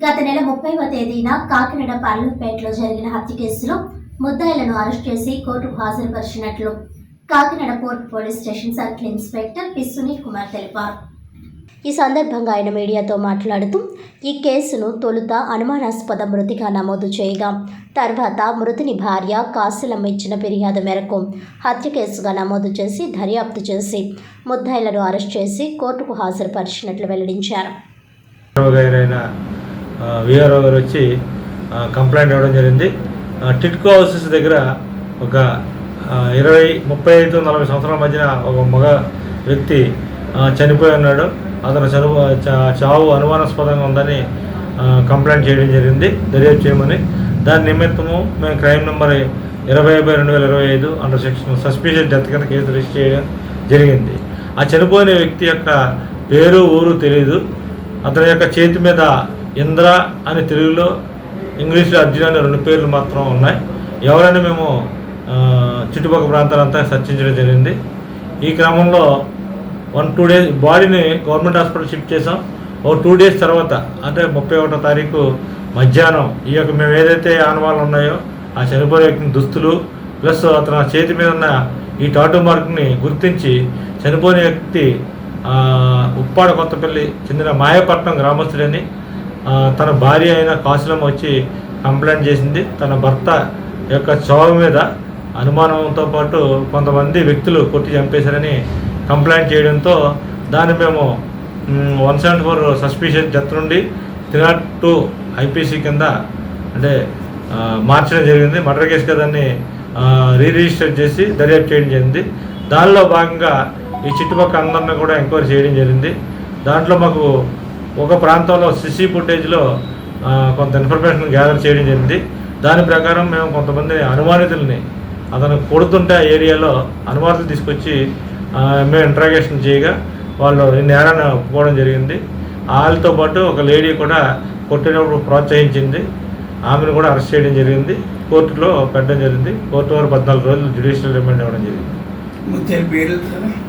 గత నెల 30వ తేదీన కాకినాడ పల్లూరుపేటలో జరిగిన హత్య కేసులో ముద్దాయిలను అరెస్ట్ చేసి కోర్టుకు హాజరుపరిచినట్లు Kakinada port police station circle inspector P Sunil Kumar తెలిపారు. ఈ సందర్భంగా ఆయన మీడియాతో మాట్లాడుతూ ఈ కేసును తొలుత అనుమానాస్పద మృతిగా నమోదు చేయగా తర్వాత మృతుని భార్య కాసులమ్మ ఇచ్చిన ఫిర్యాదు మేరకు హత్య కేసుగా నమోదు చేసి దర్యాప్తు చేసి ముద్దాయిలను అరెస్ట్ చేసి కోర్టుకు హాజరుపరిచినట్లు వెల్లడించారు. వీఆర్ఓ గారు వచ్చి కంప్లైంట్ ఇవ్వడం జరిగింది. టిట్కో హౌసెస్ దగ్గర ఒక 35-40 సంవత్సరాల మధ్యన ఒక మగ వ్యక్తి చనిపోయి ఉన్నాడు. అతను చావు అనుమానాస్పదంగా ఉందని కంప్లైంట్ చేయడం జరిగింది, దర్యాప్తు చేయమని. దాని నిమిత్తము మేము crime number 20/2025 under section suspicious death కింద కేసు రిజిస్టర్ చేయడం జరిగింది. ఆ చనిపోయిన వ్యక్తి యొక్క పేరు ఊరు తెలియదు. అతని యొక్క చేతి మీద ఇంద్ర అని తెలుగులో, ఇంగ్లీష్లో అర్జున్ అనే 2 పేర్లు మాత్రం ఉన్నాయి. ఎవరైనా మేము చుట్టుపక్కల ప్రాంతాలంతా చర్చించడం జరిగింది. ఈ క్రమంలో 1-2 డేస్ బాడీని గవర్నమెంట్ హాస్పిటల్ షిఫ్ట్ చేసాం. 2 డేస్ తర్వాత అంటే 31వ తారీఖు మధ్యాహ్నం ఈ యొక్క మేము ఏదైతే ఆనవాళ్ళు ఉన్నాయో ఆ చనిపోయే వ్యక్తిని దుస్తులు ప్లస్ అతను చేతి మీద ఉన్న ఈ టాటూ మార్క్ని గుర్తించి చనిపోయిన వ్యక్తి ఉప్పాడ కొత్తపల్లి చెందిన మాయపట్నం గ్రామస్తుడని తన భార్య అయిన కాసులమ్మ వచ్చి కంప్లైంట్ చేసింది. తన భర్త యొక్క చావు మీద అనుమానంతో పాటు కొంతమంది వ్యక్తులు కొట్టి చంపేశారని కంప్లైంట్ చేయడంతో దాన్ని మేము 174 సస్పిషియస్ డెత్ నుండి 302 IPC కింద అంటే మార్చడం జరిగింది. మర్డర్ కేసుగా దాన్ని రిజిస్టర్ చేసి దర్యాప్తు చేయడం జరిగింది. దానిలో భాగంగా ఈ చుట్టుపక్కల అందరినీ కూడా ఎంక్వైరీ చేయడం జరిగింది. దాంట్లో మాకు ఒక ప్రాంతంలో సిసి ఫుటేజ్లో కొంత ఇన్ఫర్మేషన్ గ్యాదర్ చేయడం జరిగింది. దాని ప్రకారం మేము కొంతమంది అనుమానితుల్ని అతను కొడుతుంటే ఆ ఏరియాలో అనుమానితులు తీసుకొచ్చి మేము ఇంట్రాగేషన్ చేయగా వాళ్ళు నేరాన్ని ఒప్పుకోవడం జరిగింది. వాళ్ళతో పాటు ఒక లేడీ కూడా కొట్టినప్పుడు ప్రోత్సహించింది. ఆమెను కూడా అరెస్ట్ చేయడం జరిగింది, కోర్టులో పెట్టడం జరిగింది. కోర్టు వారు 14 రోజులు జ్యుడిషియల్ రిమాండ్ ఇవ్వడం జరిగింది.